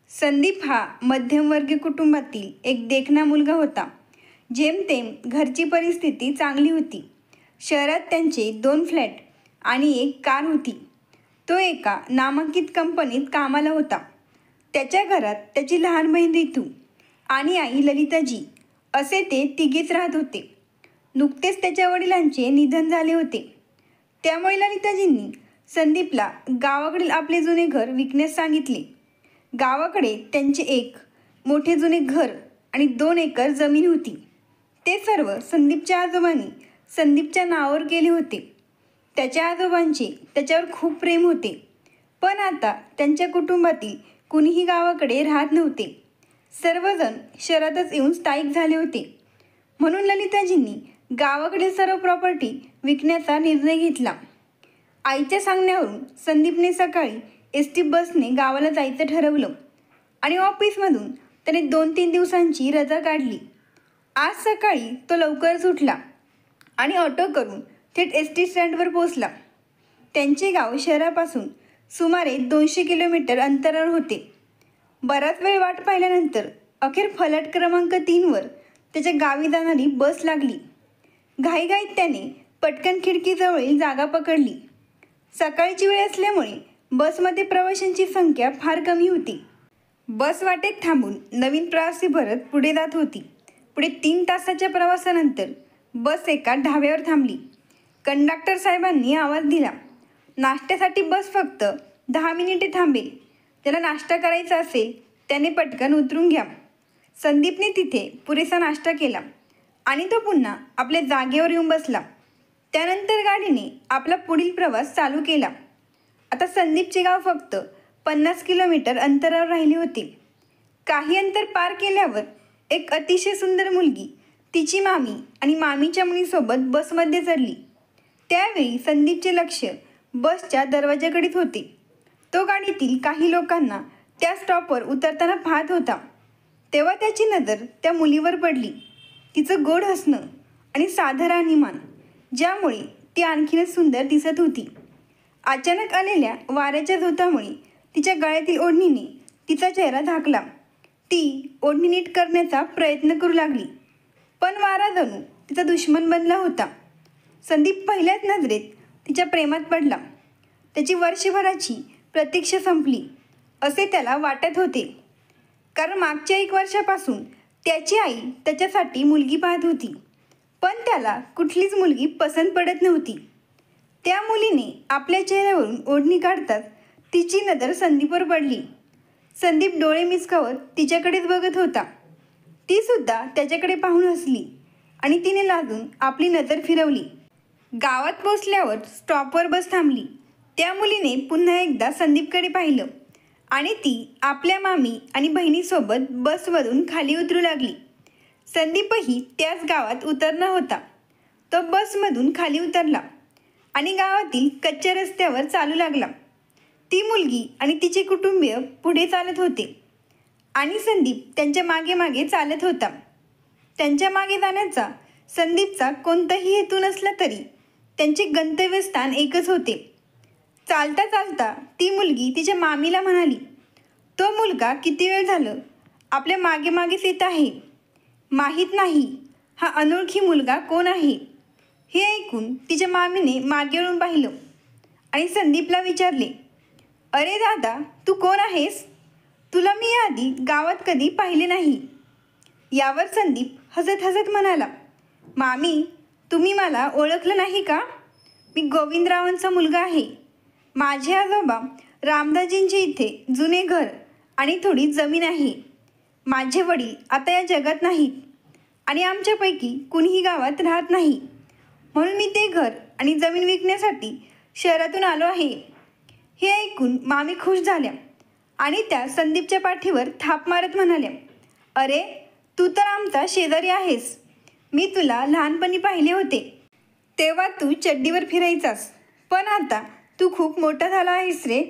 संदीप हा मध्यमवर्गीय कुटुंबातील एक देखणा मुलगा होता. जेमतेम घरची परिस्थिती चांगली होती. शहरात त्यांचे 2 फ्लॅट आणि एक कार होती. तो एका नामांकित कंपनीत कामाला होता. त्याच्या घरात त्याची लहान बहीण रितू आणि आई ललिताजी असे ते तिघेच राहत होते. नुकतेच त्याच्या वडिलांचे निधन झाले होते. त्यामुळे ललिताजींनी संदीपला गावाकडील आपले जुने घर विकण्यास सांगितले. गावाकडे त्यांचे एक मोठे जुने घर आणि 2 एकर जमीन होती. ते सर्व संदीपच्या आजोबांनी संदीपच्या नावावर केले होते. त्याच्या आजोबांचे त्याच्यावर खूप प्रेम होते. पण आता त्यांच्या कुटुंबातील कुणीही गावाकडे राहत नव्हते. सर्वजण शहरातच येऊन स्थायिक झाले होते. म्हणून ललिताजींनी गावाकडील सर्व प्रॉपर्टी विकण्याचा निर्णय घेतला. आईच्या सांगण्यावरून संदीपने सकाळी एस.टी. बसने गावाला जायचं ठरवलं आणि ऑफिसमधून त्याने 2-3 दिवसांची रजा काढली. आज सकाळी तो लवकरच उठला आणि ऑटो करून थेट एस.टी. स्टँडवर पोहोचला. त्यांचे गाव शहरापासून सुमारे 200 किलोमीटर अंतरावर होते. बराच वेळ वाट पाहिल्यानंतर अखेर फलाट क्रमांक 3वर त्याच्या गावी जाणारी बस लागली. घाईघाईत त्याने पटकन खिडकीजवळील जागा पकडली. सकाळची वेळ असल्यामुळे बसमध्ये प्रवाशांची संख्या फार कमी होती. बस वाटेत थांबून नवीन प्रवासी भरत पुढे जात होती. पुढे 3 तासाच्या प्रवासानंतर बस एका ढाब्यावर थांबली. कंडक्टर साहेबांनी आवाज दिला, नाश्त्यासाठी बस फक्त 10 मिनिटे थांबेल. ज्याला नाश्ता करायचा असेल त्याने पटकन उतरून घ्या. संदीपने तिथे पुरेसा नाश्ता केला आणि तो पुन्हा आपल्या जागेवर येऊन बसला. त्यानंतर गाडीने आपला पुढील प्रवास चालू केला. आता संदीपचे गाव फक्त 50 किलोमीटर अंतरावर राहिले होते. काही अंतर पार केल्यावर एक अतिशय सुंदर मुलगी तिची मामी आणि मामीच्या मुलीसोबत बसमध्ये चढली. त्यावेळी संदीपचे लक्ष बसच्या दरवाजाकडेच होते. तो गाडीतील काही लोकांना त्या स्टॉपवर उतरताना पाहत होता. तेव्हा त्याची नजर त्या मुलीवर पडली. तिचं गोड हसणं आणि साधं राहणीमान ज्यामुळे ती आणखीनच सुंदर दिसत होती. अचानक आलेल्या वाऱ्याच्या झोतामुळे तिच्या गळ्यातील ओढणीने तिचा चेहरा झाकला. ती ओढणी नीट करण्याचा प्रयत्न करू लागली, पण वारा जणू तिचा दुश्मन बनला होता. संदीप पहिल्याच नजरेत तिच्या प्रेमात पडला. त्याची वर्षभराची प्रतीक्षा संपली असे त्याला वाटत होते. कारण मागच्या 1 वर्षापासून त्याची आई त्याच्यासाठी मुलगी पाहत होती, पण त्याला कुठलीच मुलगी पसंत पडत नव्हती. त्या मुलीने आपल्या चेहऱ्यावरून ओढणी काढताच तिची नजर संदीपवर पडली. संदीप डोळे मिचकावत तिच्याकडेच बघत होता. ती सुद्धा त्याच्याकडे पाहून हसली आणि तिने लाजून आपली नजर फिरवली. गावात पोचल्यावर स्टॉपवर बस थांबली. त्या मुलीने पुन्हा एकदा संदीपकडे पाहिलं आणि ती आपल्या मामी आणि बहिणीसोबत बसमधून खाली उतरू लागली. संदीपही त्याच गावात उतरणार होता. तो बसमधून खाली उतरला आणि गावातील कच्च्या रस्त्यावर चालू लागला. ती मुलगी आणि तिचे कुटुंबीय पुढे चालत होते आणि संदीप त्यांच्या मागे मागे चालत होता. त्यांच्या मागे जाण्याचा संदीपचा कोणताही हेतू नसला तरी त्यांचे गंतव्यस्थान एकच होते. चालता चालता ती मुलगी तिच्या मामीला म्हणाली, तो मुलगा किती वेळ झालं आपल्या मागे मागेच येत आहे. माहीत नाही हा अनोळखी मुलगा कोण आहे. हे ऐकून तिच्या मामीने मागे वळून पाहिलं आणि संदीपला विचारले, अरे दादा, तू कोण आहेस? तुला मी आधी गावात कधी पाहिले नाही. यावर संदीप हसत हसत म्हणाला, मामी, तुम्ही मला ओळखलं नाही का? मी गोविंदरावांचा मुलगा आहे. माझे आजोबा रामदाजींचे इथे जुने घर आणि थोडी जमीन आहे. माझे वडील आता या जगात नाहीत आणि आमच्यापैकी कुणीही गावात राहत नाही. म्हणून मी ते घर आणि जमीन विकण्यासाठी शहरातून आलो आहे. हे ऐकून मामी खुश झाल्या आणि त्या संदीपच्या पाठीवर थाप मारत म्हणाल्या, अरे, तू तर आमचा शेजारी आहेस. मी तुला लहानपणी पाहिले होते तेव्हा तू चड्डीवर फिरायचास, पण आता तू खूप मोठा झाला आहेस रे.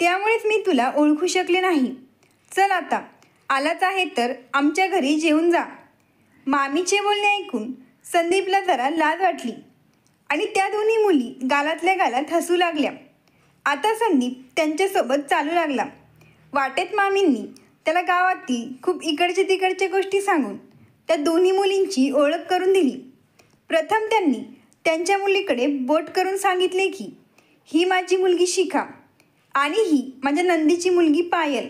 त्यामुळेच मी तुला ओळखू शकले नाही. चल आता आलाच आहे तर आमच्या घरी जेवून जा. मामीचे बोलणे ऐकून संदीपला जरा लाज वाटली आणि त्या दोन्ही मुली गालातल्या गालात हसू लागल्या. आता संदीप त्यांच्यासोबत चालू लागला. वाटेत मामींनी त्याला गावातील खूप इकडचे तिकडच्या गोष्टी सांगून त्या दोन्ही मुलींची ओळख करून दिली. प्रथम त्यांनी त्यांच्या मुलीकडे बोट करून सांगितले की ही माझी मुलगी शिखा आणि ही माझ्या नंदीची मुलगी पायल.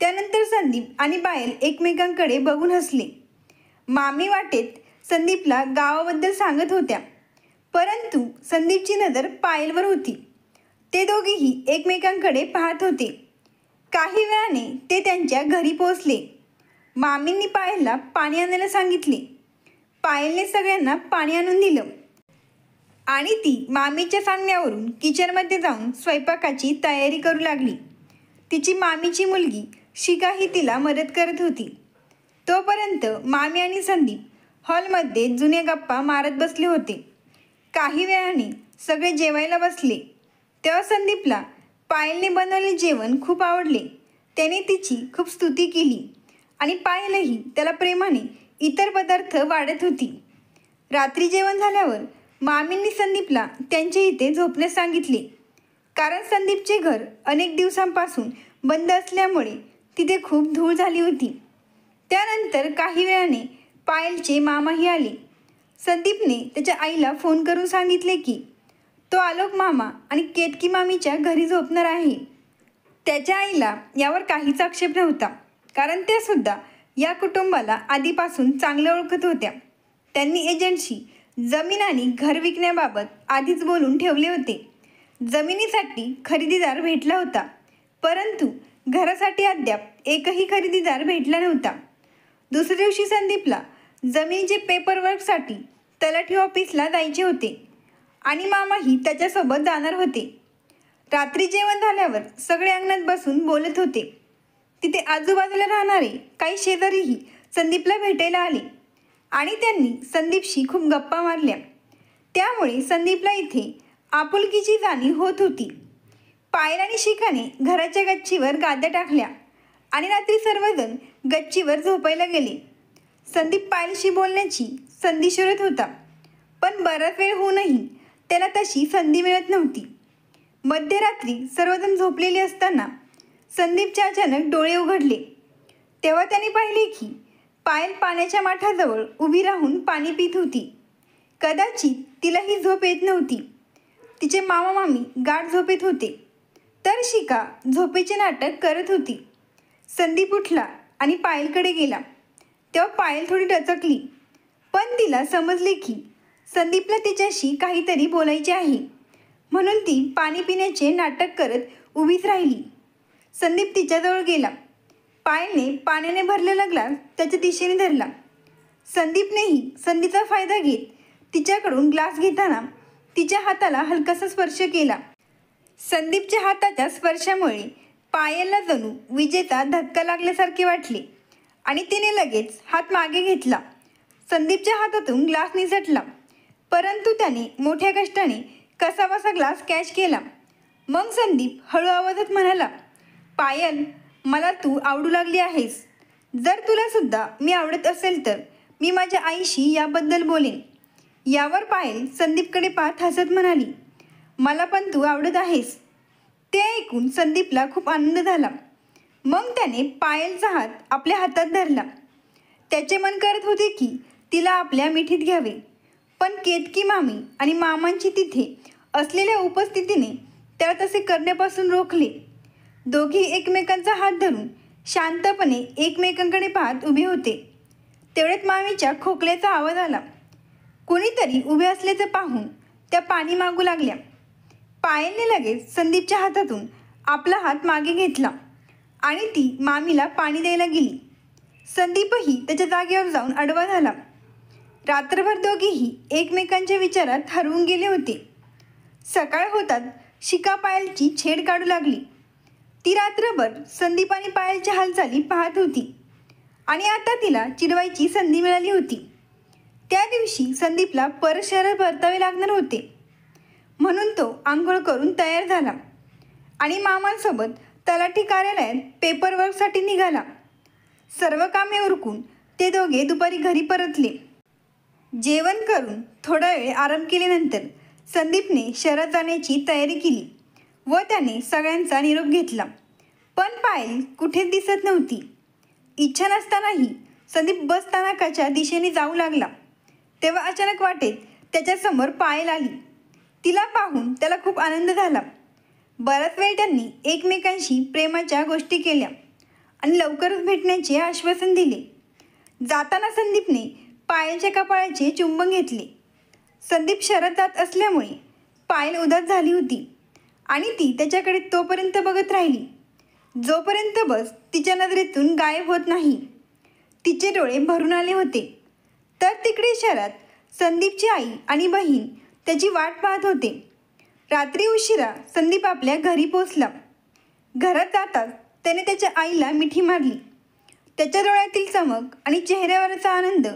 त्यानंतर संदीप आणि पायल एकमेकांकडे बघून हसले. मामी वाटेत संदीपला गावाबद्दल सांगत होत्या, परंतु संदीपची नजर पायलवर होती. ते दोघेही एकमेकांकडे पाहत होते. काही वेळाने ते त्यांच्या घरी पोहोचले. मामींनी पायलला पाणी आणायला सांगितले. पायलने सगळ्यांना पाणी आणून दिलं आणि ती मामीच्या सांगण्यावरून किचनमध्ये जाऊन स्वयंपाकाची तयारी करू लागली. तिची मामीची मुलगी शिखा ही तिला मदत करत होती. तोपर्यंत मामी आणि संदीप हॉलमध्ये जुन्या गप्पा मारत बसले होते. काही वेळाने सगळे जेवायला बसले. तेव्हा संदीपला पायलने बनवलेले जेवण खूप आवडले. त्याने तिची खूप स्तुती केली आणि पायलही त्याला प्रेमाने इतर पदार्थ वाढत होती. रात्री जेवण झाल्यावर मामींनी संदीपला त्यांच्या इथे झोपण्यास सांगितले, कारण संदीपचे घर अनेक दिवसांपासून बंद असल्यामुळे तिथे खूप धूळ झाली होती. त्यानंतर काही वेळाने पायलचे मामाही आले. संदीपने त्याच्या आईला फोन करून सांगितले की तो आलोक मामा आणि केतकी मामीच्या घरी झोपणार आहे. त्याच्या आईला यावर काहीच आक्षेप नव्हता, कारण त्या सुद्धा या कुटुंबाला आधीपासून चांगलं ओळखत होत्या. त्यांनी एजंटशी जमीन आणि घर विकण्याबाबत आधीच बोलून ठेवले होते. जमिनीसाठी खरेदीदार भेटला होता, परंतु घरासाठी अद्याप एकही खरेदीदार भेटला नव्हता. दुसऱ्या दिवशी संदीपला जमिनीचे पेपरवर्कसाठी तलाठी ऑफिसला जायचे होते आणि मामाही त्याच्यासोबत जाणार होते. रात्री जेवण झाल्यावर सगळे अंगणात बसून बोलत होते. तिथे आजूबाजूला राहणारे काही शेजारीही संदीपला भेटायला आले आणि त्यांनी संदीपशी खूप गप्पा मारल्या. त्यामुळे संदीपला इथे आपुलकीची जाणीव होत होती. पायल आणि शिखाने घराच्या गच्चीवर गाद्या टाकल्या आणि रात्री सर्वजण गच्चीवर झोपायला गेले. संदीप पायलशी बोलण्याची संधी शोधत होता, पण बराच वेळ होऊनही त्याला तशी संधी मिळत नव्हती. मध्यरात्री सर्वजण झोपलेले असताना संदीपचे अचानक डोळे उघडले. तेव्हा त्याने पाहिले की पायल पाण्याच्या माठाजवळ उभी राहून पाणी पित होती. कदाचित तिला ही झोप येत नव्हती. तिचे मामा मामी गाढ झोपेत होते, तर शिखा झोपेचे नाटक करत होती. संदीप उठला आणि पायलकडे गेला. तेव्हा पायल थोडी डचकली, पण तिला समजले की संदीपला तिच्याशी काहीतरी बोलायचे आहे, म्हणून ती पाणी पिण्याचे नाटक करत उभीच राहिली. संदीप तिच्याजवळ गेला. पायलने पाण्याने भरलेला ग्लास त्याच्या दिशेने धरला. संदीपनेही संधीचा फायदा घेत तिच्याकडून ग्लास घेताना तिच्या हाताला हलकासा स्पर्श केला. संदीपच्या हाताच्या स्पर्शामुळे पायलला जणू विजेचा धक्का लागल्यासारखे वाटले आणि तिने लगेच हात मागे घेतला. संदीपच्या हातातून ग्लास निसटला, परंतु त्याने मोठ्या कष्टाने कसाबसा ग्लास कॅच केला. मग संदीप हळू आवाजात म्हणाला, पायल, मला तू आवडू लागली आहेस. जर तुला सुद्धा मी आवडत असेल तर मी माझ्या आईशी याबद्दल बोलेन. यावर पायल संदीपकडे पाहत हसत म्हणाली, मला पण तू आवडत आहेस. ते ऐकून संदीपला खूप आनंद झाला. मग त्याने पायलचा हात आपल्या हातात धरला. त्याचे मन करत होते की तिला आपल्या मिठीत घ्यावे, पण केतकी मामी आणि मामांची तिथे असलेल्या उपस्थितीने त्याला तसे करण्यापासून रोखले. दोघे एकमेकांचा हात धरून शांतपणे एकमेकांकडे पाहत उभे होते. तेवढ्यात मामीच्या खोकल्याचा आवाज आला. कोणीतरी उभे असल्याचं पाहून त्या पाणी मागू लागल्या. पायलने लगेच संदीपच्या हातातून आपला हात मागे घेतला आणि ती मामीला पाणी द्यायला गेली. संदीपही त्याच्या जागेवर जाऊन आडवा झाला. रात्रभर दोघेही एकमेकांच्या विचारात हरवून गेले होते. सकाळ होतात शिखा पायलची छेड काढू लागली. ती रात्रभर संदीप आणि पायलच्या हालचाली पाहत होती आणि आता तिला चिडवायची संधी मिळाली होती. त्या दिवशी संदीपला परत शहरात परतावे लागणार होते, म्हणून तो आंघोळ करून तयार झाला आणि मामांसोबत तलाठी कार्यालयात पेपरवर्कसाठी निघाला. सर्व कामे उरकून ते दोघे दुपारी घरी परतले. जेवण करून थोडा वेळ आराम केल्यानंतर संदीपने शहरात जाण्याची तयारी केली व त्याने सगळ्यांचा निरोप घेतला. पण पायल कुठेच दिसत नव्हती. इच्छा नसतानाही संदीप बस स्थानकाच्या दिशेने जाऊ लागला. तेव्हा अचानक वाटेत त्याच्यासमोर पायल आली. तिला पाहून त्याला खूप आनंद झाला. बराच वेळ त्यांनी एकमेकांशी प्रेमाच्या गोष्टी केल्या आणि लवकरच भेटण्याचे आश्वासन दिले. जाताना संदीपने पायलच्या कपाळाचे चुंबन घेतले. संदीप शहरात जात असल्यामुळे पायल उदास झाली होती आणि ती त्याच्याकडे तोपर्यंत बघत राहिली जोपर्यंत बस तिच्या नजरेतून गायब होत नाही. तिचे डोळे भरून आले होते. तर तिकडे शहरात संदीपची आई आणि बहीण त्याची वाट पाहत होते. रात्री उशिरा संदीप आपल्या घरी पोचला. घरात जाताच त्याने त्याच्या आईला मिठी मारली. त्याच्या डोळ्यातील चमक आणि चेहऱ्यावरचा आनंद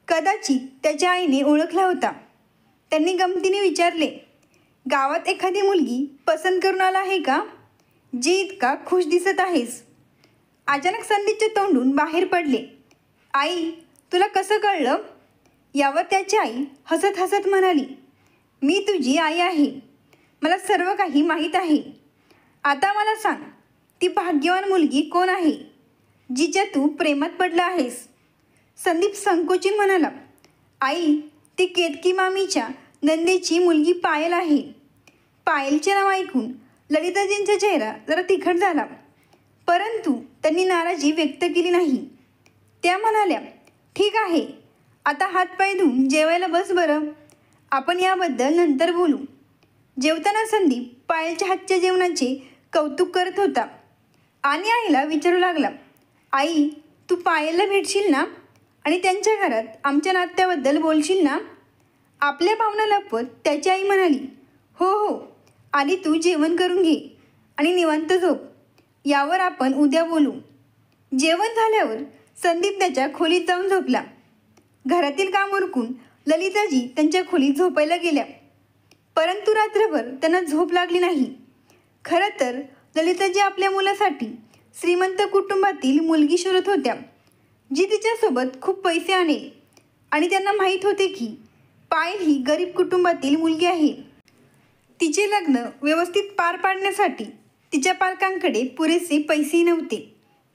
कदाचित त्याच्या आईने ओळखला होता. त्यांनी गमतीने विचारले, गावात एखादी मुलगी पसंत करून आला आहे का, जी इतका खुश दिसत आहेस? अचानक संदीपच्या तोंडून बाहेर पडले, आई, तुला कसं कळलं? यावर त्याची आई हसत हसत म्हणाली, मी तुझी आई आहे. मला सर्व काही माहीत आहे. आता मला सांग, ती भाग्यवान मुलगी कोण आहे जिच्या तू प्रेमात पडला आहेस? संदीप संकोचून म्हणाला, आई, ती केतकी मामीच्या नंदेची मुलगी पायल आहे. पायलचे नाव ऐकून ललिताजींचा चेहरा जरा तिखट झाला, परंतु त्यांनी नाराजी व्यक्त केली नाही. त्या म्हणाल्या, ठीक आहे, आता हातपाय धुवून जेवायला बस बरं. आपण याबद्दल नंतर बोलू. जेवताना संदीप पायलच्या हातच्या जेवणाचे कौतुक करत होता आणि आईला विचारू लागला, आई, तू पायलला भेटशील ना आणि त्यांच्या घरात आमच्या नात्याबद्दल बोलशील ना? आपल्या भावना लपवत त्याची आई म्हणाली, हो हो, आधी तू जेवण करून घे आणि निवांत झोप. यावर आपण उद्या बोलू. जेवण झाल्यावर संदीप त्याच्या खोलीत जाऊन झोपला. घरातील काम उरकून ललिताजी त्यांच्या खोलीत झोपायला गेल्या, परंतु रात्रभर त्यांना झोप लागली नाही. खरं तर ललिताजी आपल्या मुलासाठी श्रीमंत कुटुंबातील मुलगी शोधत होत्या, जी तिच्यासोबत खूप पैसे आणेल आणि त्यांना माहीत होते की पायल ही गरीब कुटुंबातील मुलगी आहे. तिचे लग्न व्यवस्थित पार पाडण्यासाठी तिच्या पालकांकडे पुरेसे पैसेही नव्हते.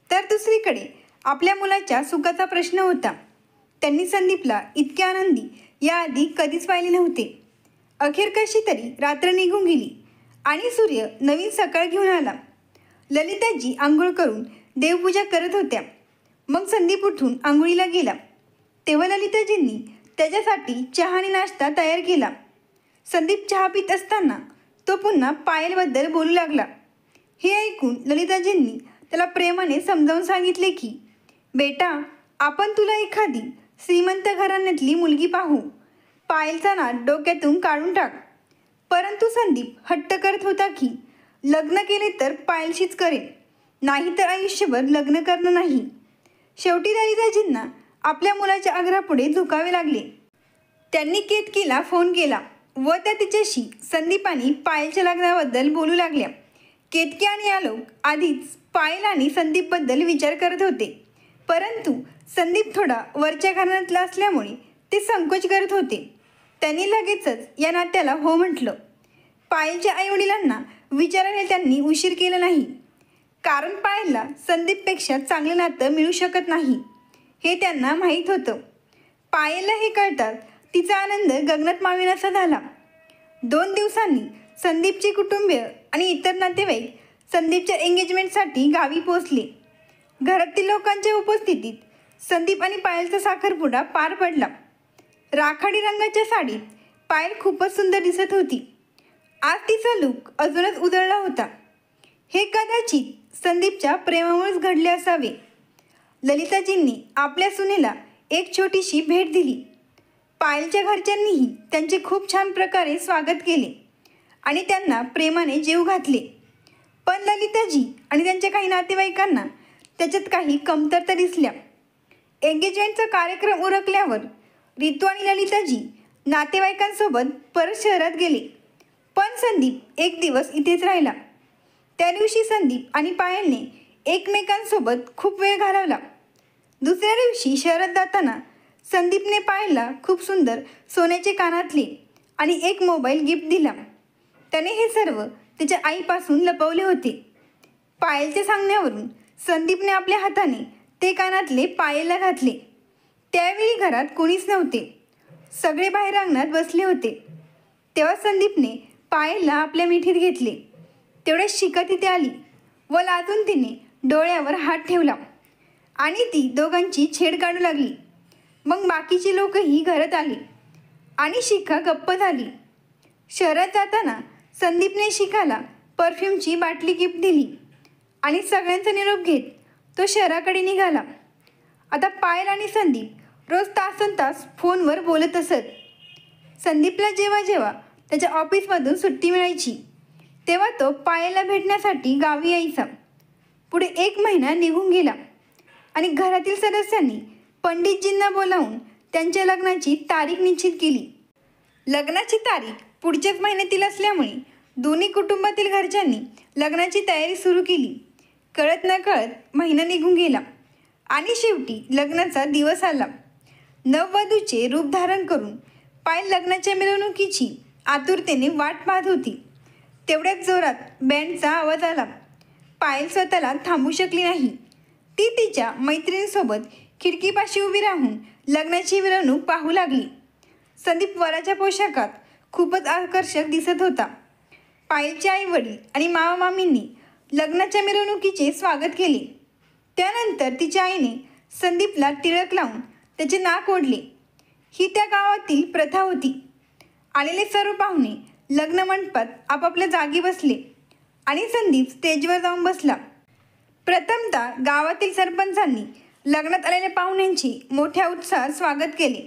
तर दुसरीकडे आपल्या मुलाच्या सुखाचा प्रश्न होता. त्यांनी संदीपला इतके आनंदी याआधी कधीच पाहिले नव्हते. अखेर कशी तरी रात्र निघून गेली आणि सूर्य नवीन सकाळ घेऊन आला. ललिताजी आंघोळ करून देवपूजा करत होत्या. मग संदीप उठून आंघोळीला गेला. तेव्हा ललिताजींनी त्याच्यासाठी चहा आणि नाश्ता तयार केला. संदीप चहा पित असताना तो पुन्हा पायलबद्दल बोलू लागला. हे ऐकून ललिताजींनी त्याला प्रेमाने समजावून सांगितले की, बेटा, आपण तुला एखादी श्रीमंत घराण्यातली मुलगी पाहू. पायलचा नाद डोक्यातून काढून टाक. परंतु संदीप हट्ट करत होता की लग्न केले तर पायलशीच करेल, नाहीतर आयुष्यभर लग्न करणं नाही. शेवटी ललिताजींना आपल्या मुलाच्या आग्रहापुढे झुकावे लागले. त्यांनी केतकीला फोन केला व त्या तिच्याशी संदीप आणि पायलच्या लग्नाबद्दल बोलू लागल्या. केतकी आणि आलोक आधीच पायल आणि संदीपबद्दल विचार करत होते, परंतु संदीप थोडा वरच्या घराण्यातला असल्यामुळे ते संकोच करत होते. त्यांनी लगेचच या नात्याला हो म्हटलं. पायलच्या आईवडिलांना विचारायला त्यांनी उशीर केला नाही, कारण पायलला संदीपपेक्षा चांगलं नातं मिळू शकत नाही हे त्यांना माहीत होतं. पायलला हे कळताच तिचा आनंद गगनात मावेनासा झाला. 2 दिवसांनी संदीपचे कुटुंबीय आणि इतर नातेवाईक संदीपच्या एंगेजमेंटसाठी गावी पोचले. घरातील लोकांच्या उपस्थितीत संदीप आणि पायलचा साखरपुडा पार पडला. राखाडी रंगाच्या साडीत पायल खूपच सुंदर दिसत होती. आज तिचा लूक अजूनच उधळला होता. हे कदाचित संदीपच्या प्रेमामुळेच घडले असावे. ललिताजींनी आपल्या सुनेला एक छोटीशी भेट दिली. पायलच्या घरच्यांनीही त्यांचे खूप छान प्रकारे स्वागत केले आणि त्यांना प्रेमाने जेवू घातले. पण ललिताजी आणि त्यांच्या काही नातेवाईकांना त्याच्यात काही कमतरता दिसल्या. एंगेजमेंटचा कार्यक्रम उरकल्यावर रितू आणि ललिताजी नातेवाईकांसोबत परत शहरात गेले. पण संदीप एक दिवस इथेच राहिला. त्या दिवशी संदीप आणि पायलने एकमेकांसोबत खूप वेळ घालवला. दुसऱ्या दिवशी शहरात जाताना संदीपने पायलला खूप सुंदर सोन्याचे कानातले आणि एक मोबाईल गिफ्ट दिला. त्याने हे सर्व त्याच्या आईपासून लपवले होते. पायलच्या सांगण्यावरून संदीपने आपल्या हाताने ते कानातले पायलला घातले. त्यावेळी घरात कोणीच नव्हते. सगळे बाहेर अंगणात बसले होते. तेव्हा संदीपने पायलला आपल्या मिठीत घेतले. तेवढ्यात शिखा तिथे आली व लाजून तिने डोळ्यावर हात ठेवला आणि ती दोघांची छेड काढू लागली. मग बाकीचे लोकही घरात आले आणि शिखा गप्प झाली. शहरात जाताना संदीपने शिखाला परफ्यूमची बाटली गिफ्ट दिली आणि सगळ्यांचा निरोप घेत तो शहराकडे निघाला. आता पायल आणि संदीप रोज तासनतास फोनवर बोलत असत. संदीपला जेव्हा जेव्हा त्याच्या ऑफिसमधून सुट्टी मिळायची तेव्हा तो पायलला भेटण्यासाठी गावी यायचा. पुढे 1 महिना निघून गेला आणि घरातील सदस्यांनी पंडितजींना बोलावून त्यांच्या लग्नाची तारीख निश्चित केली. लग्नाची तारीख पुढच्याच महिन्यातील असल्यामुळे दोन्ही कुटुंबातील घरच्यांनी लग्नाची तयारी सुरू केली. कळत नकळत महिना निघून गेला आणि शेवटी लग्नाचा दिवस आला. नववधूचे रूप धारण करून पायल लग्नाच्या मिरवणुकीची आतुरतेने वाट पाहत होती. तेवढ्याच जोरात बँडचा आवाज आला. पायल स्वतःला थांबू शकली नाही. ती तिच्या मैत्रिणींसोबत खिडकीपाशी उभी राहून लग्नाची मिरवणूक पाहू लागली. संदीप वराच्या पोशाखात खूपच आकर्षक दिसत होता. पायलचे आईवडील आणि मामा मामींनी लग्नाच्या मिरवणुकीचे स्वागत केले. त्यानंतर तिच्या आईने संदीपला टिळक लावून त्याचे नाक ओढले. ही त्या गावातील प्रथा होती. आलेले सर्व पाहुणे लग्न मंडपात आपापल्या जागी बसले आणि संदीप स्टेजवर जाऊन बसला. प्रथमतः गावातील सरपंचांनी लग्नात आलेल्या पाहुण्यांचे मोठ्या उत्साहात स्वागत केले.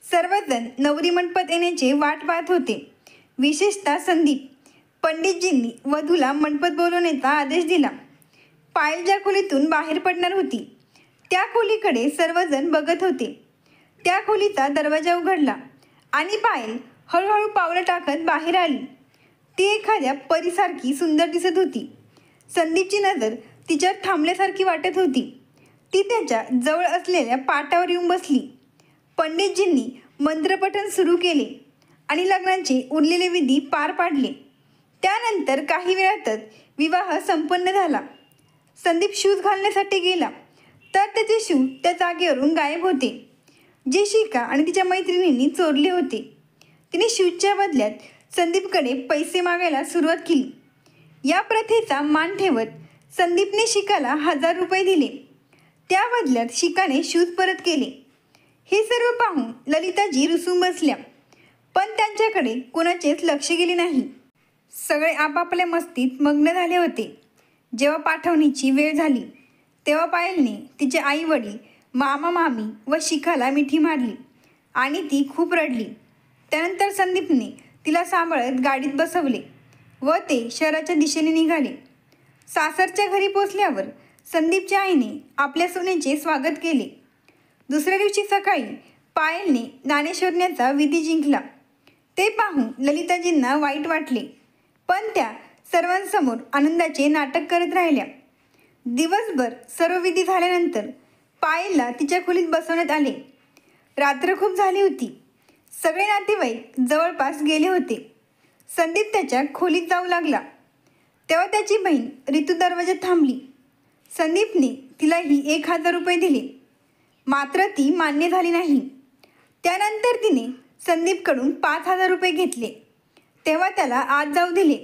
सर्वजण नवरी मंडपात येण्याचे वाट पाहत होते. विशेषतः संदीप. पंडितजींनी वधूला मंडपात बोलवण्याचा आदेश दिला. पायल ज्या खोलीतून बाहेर पडणार होती त्या खोलीकडे सर्वजण बघत होते. त्या खोलीचा दरवाजा उघडला आणि पायल हळूहळू पावलं टाकत बाहेर आली. ती एखाद्या परीसारखी सुंदर दिसत होती. संदीपची नजर तिच्यावर थांबल्यासारखी वाटत होती. ती त्याच्या जवळ असलेल्या पाटावर येऊन बसली. पंडितजींनी मंत्रपठण सुरू केले आणि लग्नाचे उरलेले विधी पार पाडले. त्यानंतर काही वेळातच विवाह संपन्न झाला. संदीप शूज घालण्यासाठी गेला तर त्याचे शूज त्या जागेवरून गायब होते, जे शिखा आणि तिच्या मैत्रिणींनी चोरले होते. तिने शूजच्या बदल्यात संदीपकडे पैसे मागायला सुरुवात केली. या प्रथेचा मान ठेवत संदीपने शिखाला 1000 रुपये दिले. त्या बदल्यात शिखाने शूज परत केले. हे सर्व पाहून ललिताजी रुसून बसल्या, पण त्यांच्याकडे कोणाचेच लक्ष गेले नाही. सगळे आपापल्या मस्तीत मग्न झाले होते. जेव्हा पाठवणीची वेळ झाली तेव्हा पायलने तिचे आई वडील, मामा मामी व शिखाला मिठी मारली आणि ती खूप रडली. त्यानंतर संदीपने तिला सांभाळत गाडीत बसवले व ते शहराच्या दिशेने निघाले. सासरच्या घरी पोचल्यावर संदीपच्या आईने आपल्या सुनेचे स्वागत केले. दुसऱ्या दिवशी सकाळी पायलने नाणे शोधण्याचा विधी जिंकला. ते पाहून ललिताजींना वाईट वाटले, पण त्या सर्वांसमोर आनंदाचे नाटक करत राहिल्या. दिवसभर सर्व विधी झाल्यानंतर पायलला तिच्या खोलीत बसवण्यात आले. रात्र खूप झाली होती. सगळे नातेवाईक जवळपास गेले होते. संदीप त्याच्या खोलीत जाऊ लागला तेव्हा त्याची बहीण ऋतू दरवाजात थांबली. संदीपने तिलाही 1000 रुपये दिले, मात्र ती मान्य झाली नाही. त्यानंतर तिने संदीपकडून 5000 रुपये घेतले. तेव्हा त्याला आत जाऊ दिले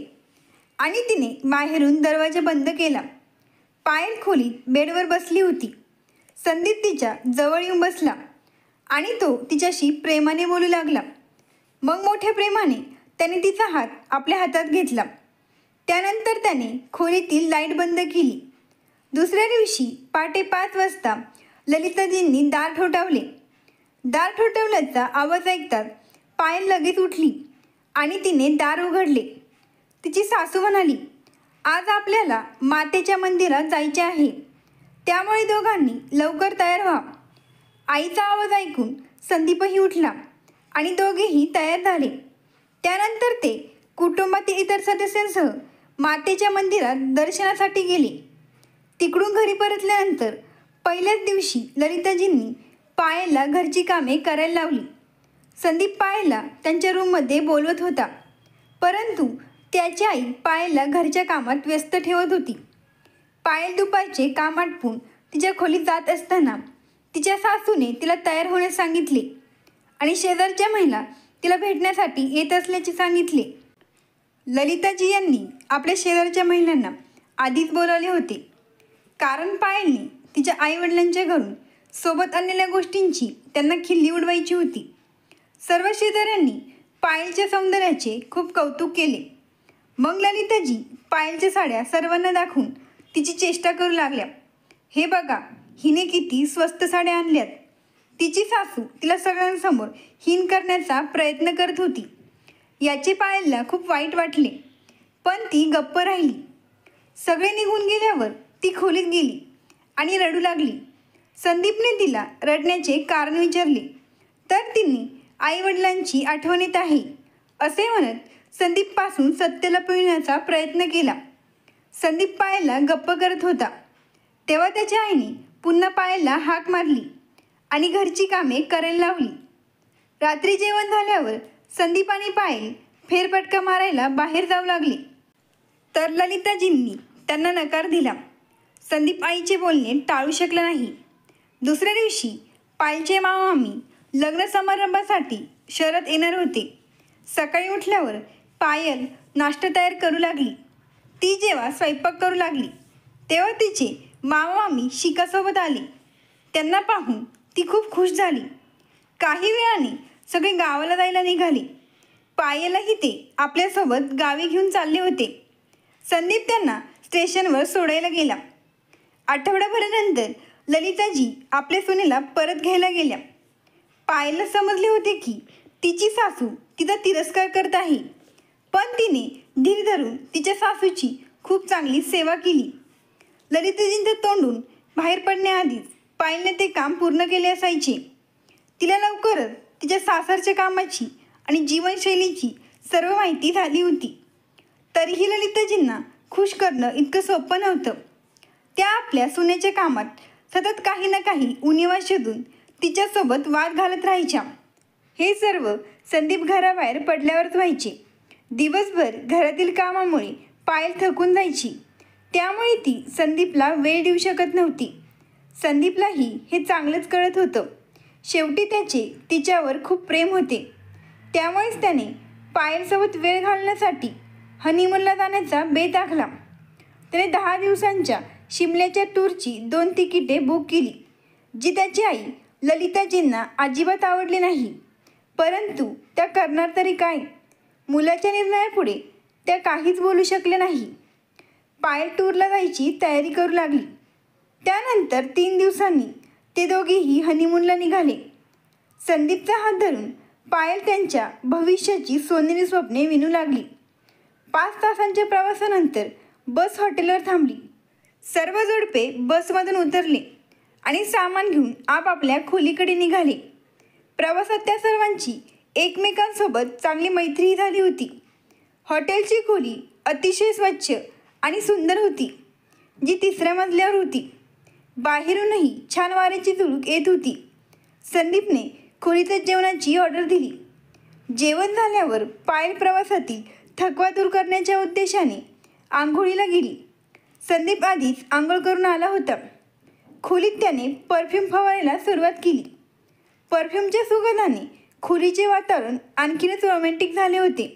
आणि तिने बाहेरून दरवाजा बंद केला. पायल खोलीत बेडवर बसली होती. संदीप तिच्या जवळ येऊन बसला आणि तो तिच्याशी प्रेमाने बोलू लागला. मग मोठ्या प्रेमाने त्याने तिचा हात आपल्या हातात घेतला. त्यानंतर त्याने खोलीतील लाईट बंद केली. दुसऱ्या दिवशी पहाटे 5 वाजता ललिताजींनी दार ठोठावले. दार ठोठावल्याचा आवाज ऐकताच पायल लगेच उठली आणि तिने दार उघडले. तिची सासू म्हणाली, आज आपल्याला मातेच्या मंदिरात जायचे आहे, त्यामुळे दोघांनी लवकर तयार व्हा. आईचा आवाज ऐकून संदीपही उठला आणि दोघेही तयार झाले. त्यानंतर ते कुटुंबातील इतर सदस्यांसह मातेच्या मंदिरात दर्शनासाठी गेले. तिकडून घरी परतल्यानंतर पहिल्याच दिवशी ललिताजींनी पायलला घरची कामे करायला लावली. संदीप पायलला त्यांच्या रूममध्ये बोलवत होता, परंतु त्याची आई पायलला घरच्या कामात व्यस्त ठेवत होती. पायल दुपारचे काम आटपून तिच्या खोलीत जात असताना तिच्या सासूने तिला तयार होण्यास सांगितले आणि शेजारच्या महिला तिला भेटण्यासाठी येत असल्याचे सांगितले. ललिताजी यांनी आपल्या शेजारच्या महिलांना आधीच बोलावले होते, कारण पायलने तिच्या आईवडिलांच्या घरून सोबत आणलेल्या गोष्टींची त्यांना खिल्ली उडवायची होती. सर्व शेजाऱ्यांनी पायलच्या सौंदर्याचे खूप कौतुक केले. मग ललिताजी पायलच्या साड्या सर्वांना दाखवून तिची चेष्टा करू लागल्या. हे बघा, हिने किती स्वस्त साड्या आणल्यात. तिची सासू तिला सगळ्यांसमोर हीन करण्याचा प्रयत्न करत होती. याचे पायलला खूप वाईट वाटले, पण ती गप्प राहिली. सगळे निघून गेल्यावर ती खोलीत गेली आणि रडू लागली. संदीपने तिला रडण्याचे कारण विचारले तर तिने आईवडिलांची आठवण येत आहे असे म्हणत संदीपपासून सत्य लपविण्याचा प्रयत्न केला. संदीप पायलला गप्प करत होता. तेव्हा त्याच्या आईने पुन्हा पायलला हाक मारली आणि घरची कामे करायला लावली. रात्री जेवण झाल्यावर संदीप आणि पायल फेरफटका मारायला बाहेर जाऊ लागले, तर ललिताजींनी त्यांना नकार दिला. संदीप आईचे बोलणे टाळू शकला नाही. दुसऱ्या दिवशी पायलचे मामामी लग्न समारंभासाठी शहरात येणार होते. सकाळी उठल्यावर पायल नाश्ता तयार करू लागली. ती जेव्हा स्वयंपाक करू लागली तेव्हा तिचे मामामी शिकासोबत आले. त्यांना पाहून ती खूप खुश झाली. काही वेळाने सगळे गावाला जायला निघाले. पायललाही ते आपल्यासोबत गावी घेऊन चालले होते. संदीप त्यांना स्टेशनवर सोडायला गेला. आठवड्याभरानंतर ललिताजी आपल्या सुनेला परत घ्यायला गेल्या. पायलला समजले होते की तिची सासू तिचा तिरस्कार करत आहे, पण तिने धीर धरून तिच्या सासूची खूप चांगली सेवा केली. ललिताजींच्या तोंडून बाहेर पडण्याआधीच पायलने ते काम पूर्ण केले असायचे. तिला लवकरच तिच्या सासरच्या कामाची आणि जीवनशैलीची सर्व माहिती झाली होती. तरीही ललिताजींना खुश करणं इतकं सोपं नव्हतं. त्या आपल्या सुनेच्या कामात सतत काही ना काही उणिवा शोधून तिच्यासोबत वाद घालत राहायच्या. हे सर्व संदीप घराबाहेर पडल्यावरच व्हायचे. दिवसभर घरातील कामामुळे पायल थकून जायची, त्यामुळे ती संदीपला वेळ देऊ शकत नव्हती. संदीपलाही हे चांगलंच कळत होतं. शेवटी त्याचे तिच्यावर खूप प्रेम होते, त्यामुळेच त्याने पायलसोबत वेळ घालवण्यासाठी हनीमूनला जाण्याचा बेत आखला. त्याने 10 दिवसांच्या शिमल्याच्या टूरची 2 तिकिटे बुक केली, जी त्याची आई ललिताजींना अजिबात आवडली नाही. परंतु त्या करणार तरी काय? मुलाच्या निर्णयापुढे त्या काहीच बोलू शकले नाही. पायल टूरला जायची तयारी करू लागली. त्यानंतर 3 दिवसांनी ते दोघेही हनीमूनला निघाले. संदीपचा हात धरून पायल त्यांच्या भविष्याची सोनेरी स्वप्ने विणू लागली. 5 तासांच्या प्रवासानंतर बस हॉटेलवर थांबली. सर्व जोडपे बसमधून उतरले आणि सामान घेऊन आपापल्या खोलीकडे निघाले. प्रवासात त्या सर्वांची एकमेकांसोबत चांगली मैत्रीही झाली होती. हॉटेलची खोली अतिशय स्वच्छ आणि सुंदर होती, जी 3ऱ्या मजल्यावर होती. बाहेरूनही छान वाऱ्याची झुळूक येत होती. संदीपने खोलीतच जेवणाची ऑर्डर दिली. जेवण झाल्यावर पायल प्रवासातील थकवा दूर करण्याच्या उद्देशाने आंघोळीला गेली. संदीप आधीच आंघोळ करून आला होता. खोलीत त्याने परफ्यूम फवारायला सुरुवात केली. परफ्यूमच्या सुगंधाने खोलीचे वातावरण आणखीनच रोमॅन्टिक झाले होते.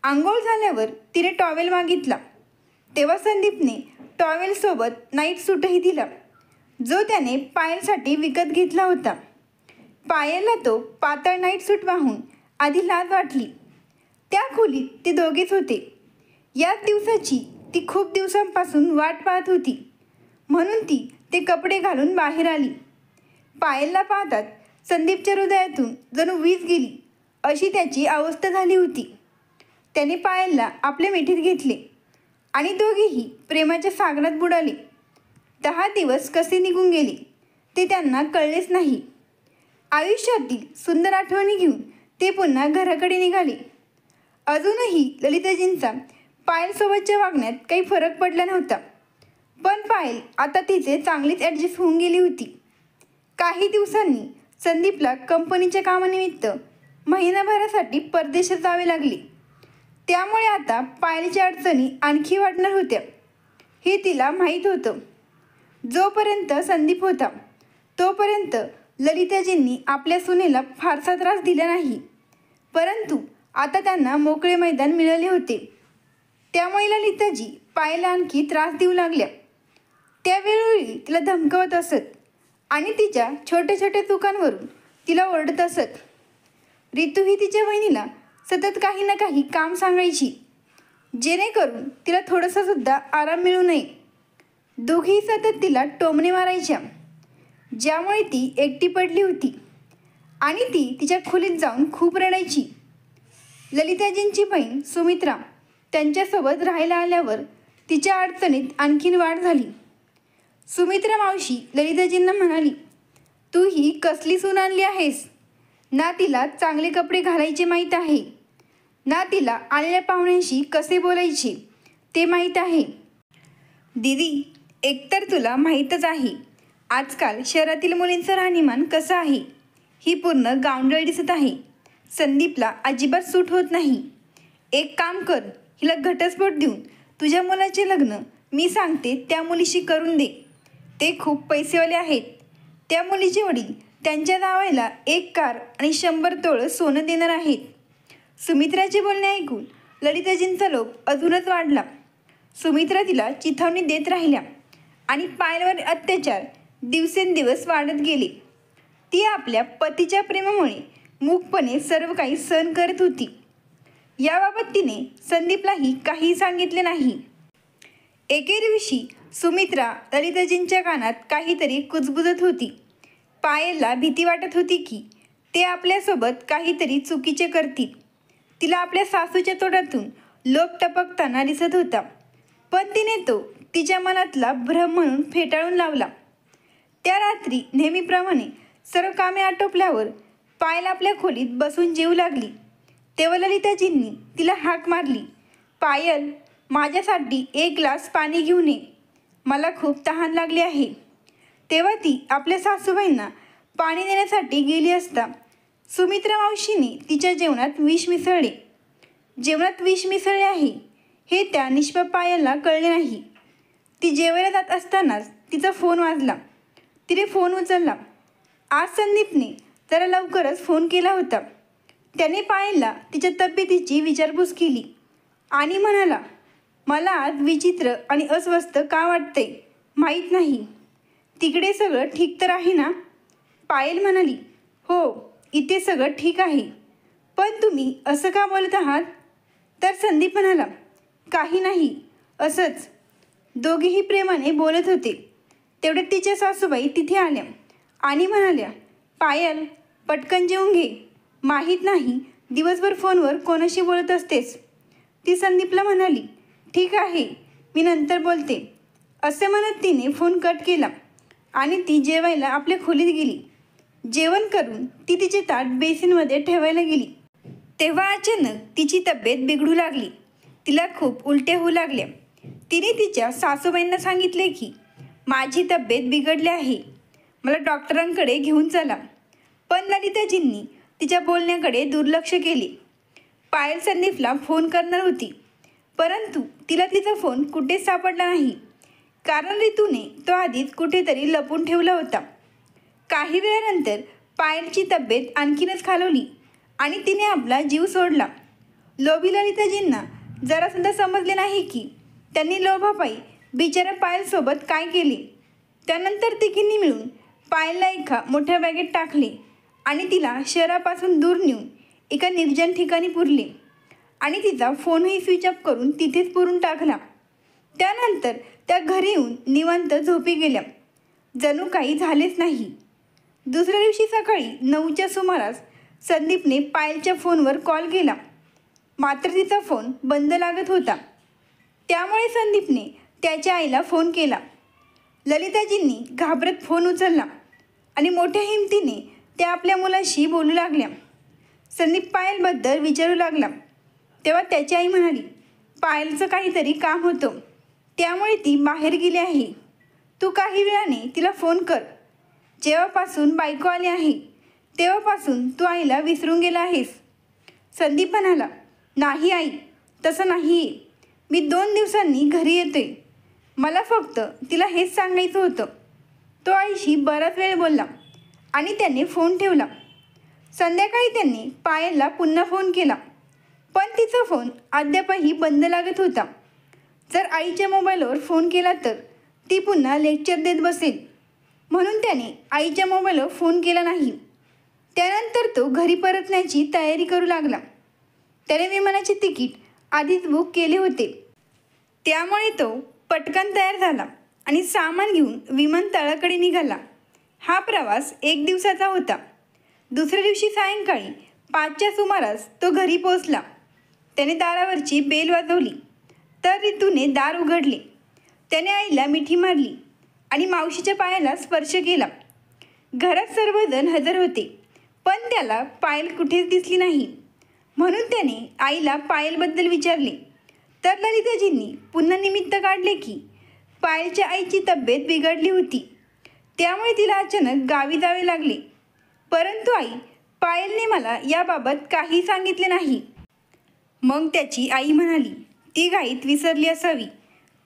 आंघोळ झाल्यावर तिने टॉवेल मागितला. तेव्हा संदीपने टॉवेलसोबत नाईट सूटही दिला, जो त्याने पायलसाठी विकत घेतला होता. पायलला तो पातळ नाईट सूट पाहून आधी लाज वाटली. त्या खोलीत ते दोघेच होते. याच दिवसाची ती खूप दिवसांपासून वाट पाहत होती, म्हणून ती ते कपडे घालून बाहेर आली. पायलला पाहतात संदीपच्या हृदयातून जणू वीज गेली अशी त्याची अवस्था झाली होती. त्याने पायलला आपल्या मिठीत घेतले आणि दोघेही प्रेमाच्या सागरात बुडाले. 10 दिवस कसे निघून गेले ते त्यांना कळलेच नाही. आयुष्यातील सुंदर आठवणी घेऊन ते पुन्हा घराकडे निघाले. अजूनही ललिताजींचा पायलसोबतच्या वागण्यात काही फरक पडला नव्हता, पण पायल आता तिचे चांगलीच ॲडजस्ट होऊन गेली होती. काही दिवसांनी संदीपला कंपनीच्या कामानिमित्त महिनाभरासाठी परदेशात जावे लागले. त्यामुळे आता पायलच्या अडचणी आणखी वाढणार होत्या, हे तिला माहीत होतं. जोपर्यंत संदीप होता तोपर्यंत ललिताजींनी आपल्या सुनेला फारसा त्रास दिला नाही, परंतु आता त्यांना मोकळे मैदान मिळाले होते. त्यामुळे ललिताजी पायलला आणखी त्रास देऊ लागल्या. त्यावेळी तिला धमकावत असत आणि तिच्या छोट्या छोट्या चुकांवरून तिला ओरडत असत. रितू ही तिच्या बहिणीला सतत काही ना काही काम सांगायची, जेणेकरून तिला थोडासासुद्धा आराम मिळू नये. दोघीही सतत तिला टोमणे मारायच्या, ज्यामुळे ती एकटी पडली होती आणि ती तिच्या खोलीत जाऊन खूप रडायची. ललिताजींची बहीण सुमित्रा त्यांच्यासोबत राहायला आल्यावर तिच्या अडचणीत आणखीन वाढ झाली. सुमित्रा मावशी ललिताजींना म्हणाली, तू ही कसली सून आणली आहेस? ना तिला चांगले कपडे घालायचे माहीत आहे, ना तिला आलेल्या पाहुण्यांशी कसे बोलायचे ते माहीत आहे. दीदी, एकतर तुला माहीतच आहे आजकाल शहरातील मुलींचं राहणीमान कसं आहे. ही पूर्ण गावंढळ दिसत आहे. संदीपला अजिबात सूट होत नाही. एक काम कर, हिला घटस्फोट देऊन तुझ्या मुलाचे लग्न मी सांगते त्या मुलीशी करून दे. ते खूप पैसेवाले आहेत. त्या मुलीचे वडील त्यांच्या नावाला 1 कार आणि 100 तोळं सोनं देणार आहेत. सुमित्राचे बोलणे ऐकून ललिताजींचा लोभ अजूनच वाढला. सुमित्रा तिला चिथावणी देत राहिल्या आणि पायलवर अत्याचार दिवसेंदिवस वाढत गेले. ती आपल्या पतीच्या प्रेमामुळे मूकपणे सर्व काही सहन करत होती. याबाबत तिने संदीपलाही काही सांगितले नाही. एके दिवशी सुमित्रा ललिताजींच्या कानात काहीतरी कुजबुजत होती. पायलला भीती वाटत होती की ते आपल्यासोबत काहीतरी चुकीचे करतील. तिला आपल्या सासूच्या तोंडातून लोभ टपकताना दिसत होता, पण तिने तो तिच्या मनातला भ्रम म्हणून फेटाळून लावला. त्या रात्री नेहमीप्रमाणे सर्व कामे आटोपल्यावर पायल आपल्या खोलीत बसून जेवू लागली. तेव्हा ललिताजींनी तिला हाक मारली, पायल, माझ्यासाठी 1 ग्लास पाणी घेऊन ये, मला खूप तहान लागली आहे. तेव्हा ती आपल्या सासूबाईंना पाणी देण्यासाठी गेली असता सुमित्रा मावशीने तिच्या जेवणात विष मिसळले. जेवणात विष मिसळले आहे हे त्या निष्पाप पायलला कळले नाही. ती जेवायला जात असतानाच तिचा फोन वाजला. तिने फोन उचलला. आज संदीपने जरा लवकरच फोन केला होता. त्याने पायलला तिच्या तब्येतीची विचारपूस केली आणि म्हणाला, मला आज विचित्र आणि अस्वस्थ का वाटते माहीत नाही. तिकडे सगळं ठीक तर आहे ना? पायल म्हणाली, हो, इथे सगळं ठीक आहे, पण तुम्ही असं का बोलत आहात? तर संदीप म्हणाला, काही नाही, असंच. दोघेही प्रेमाने बोलत होते. तेवढ्यात तिच्या सासूबाई तिथे आल्या आणि म्हणाल्या, पायल, पटकन जेवून घे. माहीत नाही दिवसभर फोनवर कोणाशी बोलत असतेस. ती संदीपला म्हणाली, ठीक आहे, मी नंतर बोलते. असे म्हणत तिने फोन कट केला आणि ती जेवायला आपल्या खोलीत गेली. जेवण करून ती तिचे ताट बेसिनमध्ये ठेवायला गेली. तेव्हा अचानक तिची तब्येत बिघडू लागली. तिला खूप उलट्या होऊ लागल्या. तिने तिच्या सासूबाईंना सांगितले की माझी तब्येत बिघडली आहे, मला डॉक्टरांकडे घेऊन चला. पण ललिताजींनी तिच्या बोलण्याकडे दुर्लक्ष केले. पायल संदीपला फोन करणार होती, परंतु तिला तिचा फोन कुठेच सापडला नाही, कारण रितूने तो आधीच कुठेतरी लपून ठेवला होता. काही वेळानंतर पायलची तब्येत आणखीनच खालवली आणि तिने आपला जीव सोडला. लोभी ललिताजींना जरासुद्धा समजले नाही की त्यांनी लोभापायी बिचारा पायलसोबत काय केले. त्यानंतर तिघींनी मिळून पायलला एका मोठ्या बॅगेत टाकले आणि तिला शहरापासून दूर नेऊन एका निर्जन ठिकाणी पुरले आणि तिचा फोनही स्विच ऑफ करून तिथेच पुरून टाकला. त्यानंतर त्या घरी येऊन निवांत झोपी गेल्या, जणू काही झालेच नाही. दुसऱ्या दिवशी सकाळी 9च्या सुमारास संदीपने पायलच्या फोनवर कॉल केला, मात्र तिचा फोन बंद लागत होता. त्यामुळे संदीपने त्याच्या आईला फोन केला. ललिताजींनी घाबरत फोन उचलला आणि मोठ्या हिमतीने त्या आपल्या मुलाशी बोलू लागल्या. संदीप पायलबद्दल विचारू लागला. तेव्हा त्याची आई म्हणाली, पायलचं काहीतरी काम होतं, त्यामुळे ती बाहेर गेली आहे. तू काही वेळाने तिला फोन कर. जेव्हापासून बायको आली आहे तेव्हापासून तू आईला विसरून गेला आहेस. संदीप म्हणाला, नाही आई, तसं नाही आहे. मी 2 दिवसांनी घरी येतोय. मला फक्त तिला हेच सांगायचं होतं. तो आईशी बराच वेळ बोलला आणि त्याने फोन ठेवला. संध्याकाळी त्यांनी पायलला पुन्हा फोन केला, पण तिचा फोन अद्यापही बंद लागत होता. जर आईच्या मोबाईलवर फोन केला तर ती पुन्हा लेक्चर देत बसेल, म्हणून त्याने आईच्या मोबाईलवर फोन केला नाही. त्यानंतर तो घरी परतण्याची तयारी करू लागला. त्याने विमानाचे तिकीट आधीच बुक केले होते, त्यामुळे तो पटकन तयार झाला आणि सामान घेऊन विमानतळाकडे निघाला. हा प्रवास 1 दिवसाचा होता. दुसऱ्या दिवशी सायंकाळी 5च्या सुमारास तो घरी पोहोचला. त्याने दारावरची बेल वाजवली तर रितूने दार उघडले. त्याने आईला मिठी मारली आणि मावशीच्या पायाला स्पर्श केला. घरात सर्वजण हजर होते, पण त्याला पायल कुठेच दिसली नाही. म्हणून त्याने आईला पायलबद्दल विचारले तर ललिताजींनी पुन्हा निमित्त काढले की पायलच्या आईची तब्येत बिघडली होती, त्यामुळे तिला अचानक गावी जावे लागले. परंतु आई, पायलने मला याबाबत काही सांगितले नाही. मग त्याची आई म्हणाली, ती घाईत विसरली असावी.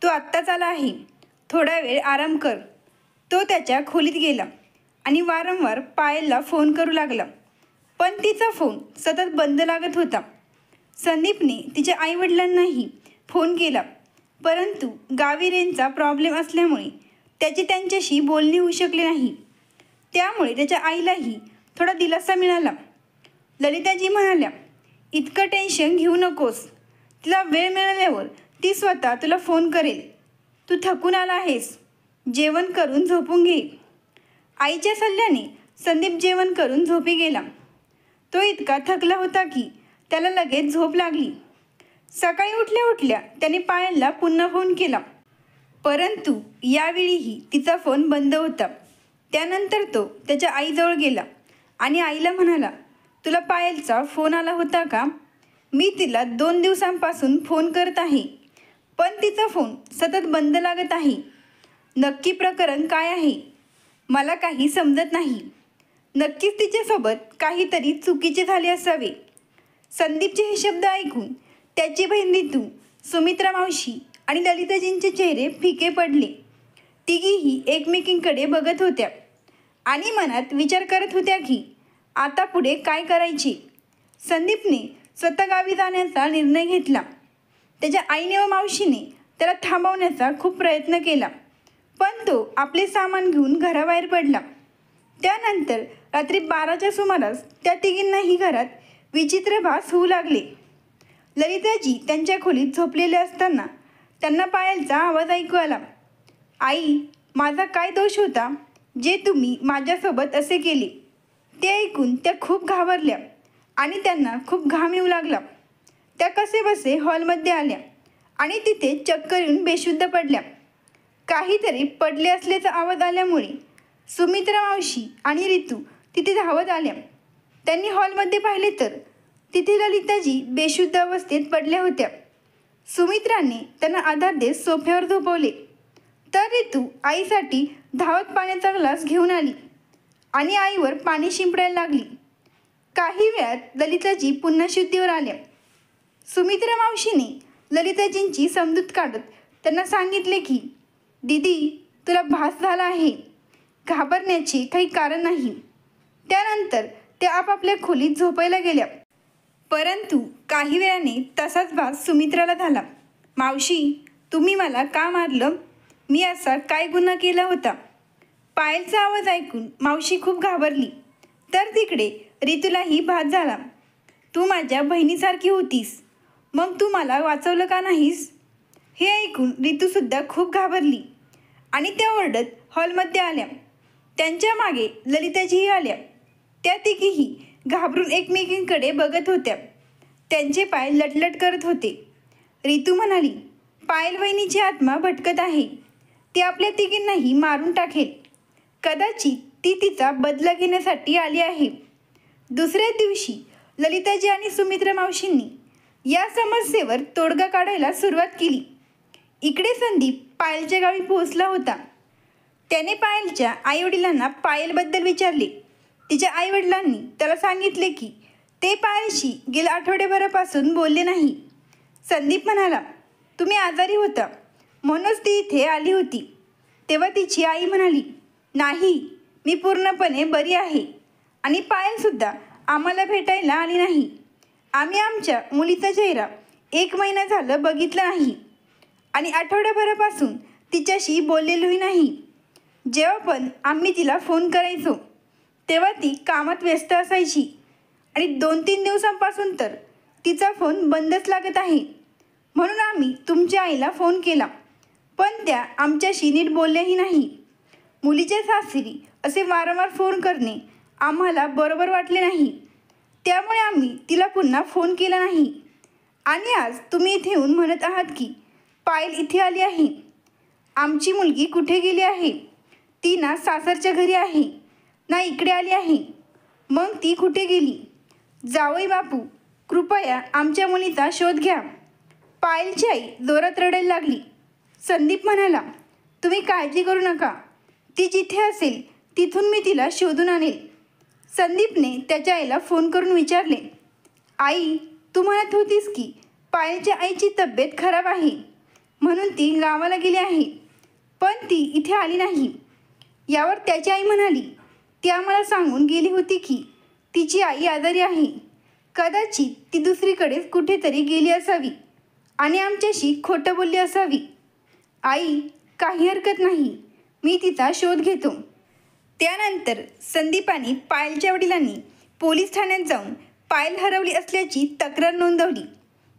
तो आत्ताच आला आहे, थोडा वेळ आराम कर. तो त्याच्या खोलीत गेला आणि वारंवार पायलला फोन करू लागला, पण तिचा फोन सतत बंद लागत होता. संदीपने तिच्या आईवडिलांनाही फोन केला, परंतु गावी रेंजचा प्रॉब्लेम असल्यामुळे त्याचे त्यांच्याशी बोलणे होऊ शकले नाही. त्यामुळे त्याच्या आईलाही थोडा दिलासा मिळाला. ललिताजी म्हणाल्या, इतकं टेन्शन घेऊ नकोस. तिला वेळ मिळाल्यावर ती स्वतः तुला फोन करेल. तू थकून आला आहेस, जेवण करून झोपून घे. आईच्या सल्ल्याने संदीप जेवण करून झोपी गेला. तो इतका थकला होता की त्याला लगेच झोप लागली. सकाळी उठल्या उठल्या त्याने पायलला पुन्हा फोन केला, परंतु यावेळीही तिचा फोन बंद होता. त्यानंतर तो त्याच्या आईजवळ गेला आणि आईला म्हणाला, तुला पायलचा फोन आला होता का? मी तिला 2 दिवसांपासून फोन करत आहे, पण तिचा फोन सतत बंद लागत आहे. नक्की प्रकरण काय आहे? मला काही समजत नाही. नक्कीच तिच्यासोबत काहीतरी चुकीचे झाले असावे. संदीपचे हे शब्द ऐकून त्याची बहीण रितू, सुमित्रा मावशी आणि ललिताजींचे चेहरे फिके पडले. तिघीही एकमेकींकडे बघत होत्या आणि मनात विचार करत होत्या की आता पुढे काय करायचे. संदीपने स्वतः गावी जाण्याचा निर्णय घेतला. त्याच्या आईने व मावशीने त्याला थांबवण्याचा खूप प्रयत्न केला, पण तो आपले सामान घेऊन घराबाहेर पडला. त्यानंतर रात्री 12च्या सुमारास त्या तिघींनाही घरात विचित्र भास होऊ लागले. ललिताजी त्यांच्या खोलीत झोपलेले असताना त्यांना पायलचा आवाज ऐकू आला. आई, माझा काय दोष होता जे तुम्ही माझ्यासोबत असे केले? ते ऐकून त्या खूप घाबरल्या आणि त्यांना खूप घाम येऊ लागला. त्या कसेबसे हॉलमध्ये आल्या आणि तिथे चक्कर येऊन बेशुद्ध पडल्या. काहीतरी पडले असल्याचा आवाज आल्यामुळे सुमित्रा मावशी आणि रितू तिथे धावत आल्या. त्यांनी हॉलमध्ये पाहिले तर तिथे ललिताजी बेशुद्ध अवस्थेत पडल्या होत्या. सुमित्राने त्यांना आधार देत सोफ्यावर झोपवले, तर रितू आईसाठी धावत पाण्याचा ग्लास घेऊन आली आणि आईवर पाणी शिंपडायला लागली. काही वेळात ललिताजी पुन्हा शुद्धीवर आल्या. सुमित्रा मावशीने ललिताजींची समजूत काढत त्यांना सांगितले की दीदी, तुला भास झाला आहे, घाबरण्याचे काही कारण नाही. त्यानंतर त्या आपापल्या खोलीत झोपायला गेल्या. परंतु काही वेळाने तसाच भास सुमित्राला झाला. मावशी, तुम्ही मला का मारलं? मी असा काय गुन्हा केला होता? पायलचा आवाज ऐकून मावशी खूप घाबरली. तर तिकडे रितूलाही भास झाला. तू माझ्या बहिणीसारखी होतीस, मग तू मला वाचवलं का नाहीस? हे ऐकून रितूसुद्धा खूप घाबरली आणि त्या ओरडत हॉलमध्ये आल्या. त्यांच्या मागे ललिताजीही आल्या. त्या तिघीही घाबरून एकमेकींकडे बघत होत्या. त्यांचे पाय लटलट करत होते. रितू म्हणाली, पायल वहिनीची आत्मा भटकत आहे. ती आपल्या तिघींनाही मारून टाकेल. कदाचित ती तिचा बदला घेण्यासाठी आली आहे. दुसऱ्या दिवशी ललिताजी आणि सुमित्रा मावशींनी या समस्येवर तोडगा काढायला सुरुवात केली. इकडे संदीप पायलच्या गावी पोहोचला होता. त्याने पायलच्या आईवडिलांना पायलबद्दल विचारले. तिच्या आईवडिलांनी त्याला सांगितले की ते पायलशी गेल्या आठवड्याभरापासून बोलले नाही. संदीप म्हणाला, तुम्ही आजारी होता म्हणूनच ती इथे आली होती. तेव्हा तिची आई म्हणाली, नाही, मी पूर्णपणे बरी आहे आणि पायलसुद्धा आम्हाला भेटायला आली नाही. आम्ही आमच्या मुलीचा चेहरा 1 महिना झालं बघितला नाही आणि आठवड्याभरापासून तिच्याशी बोललेलोही नाही. जेव्हा पण आम्ही तिला फोन करायचो तेव्हा ती कामात व्यस्त असायची आणि 2-3 दिवसांपासून तर तिचा फोन बंदच लागत आहे. म्हणून आम्ही तुमच्या आईला फोन केला, पण त्या आमच्याशी नीट बोलल्याही नाही. मुलीच्या सासरी असे वारंवार फोन करणे आम्हाला बरोबर वाटले नाही. त्यामुळे आम्ही तिला पुन्हा फोन केला नाही. आणि आज तुम्ही इथे येऊन म्हणत आहात की पायल इथे आली आहे. आमची मुलगी कुठे गेली आहे? ती ना सासरच्या घरी आहे, ना इकडे आली आहे. मग ती कुठे गेली? जावई बापू, कृपया आमच्या मुलीचा शोध घ्या. पायलची आई जोरात रडायला लागली. संदीप म्हणाला, तुम्ही काळजी करू नका. ती जिथे असेल तिथून मी तिला शोधून आणेल. संदीपने त्याच्या आईला फोन करून विचारले, आई, तू म्हणत होतीस की पायलच्या आईची तब्येत खराब आहे म्हणून ती गावाला गेली आहे, पण ती इथे आली नाही. यावर त्याची आई म्हणाली, ती आम्हाला सांगून गेली होती की तिची आई आजारी आहे. कदाचित ती दुसरीकडेच कुठेतरी गेली असावी आणि आमच्याशी खोटं बोलली असावी. आई, काही हरकत नाही, मी तिचा शोध घेतो. त्यानंतर संदीप आणि पायलच्या वडिलांनी पोलीस ठाण्यात जाऊन पायल हरवली असल्याची तक्रार नोंदवली.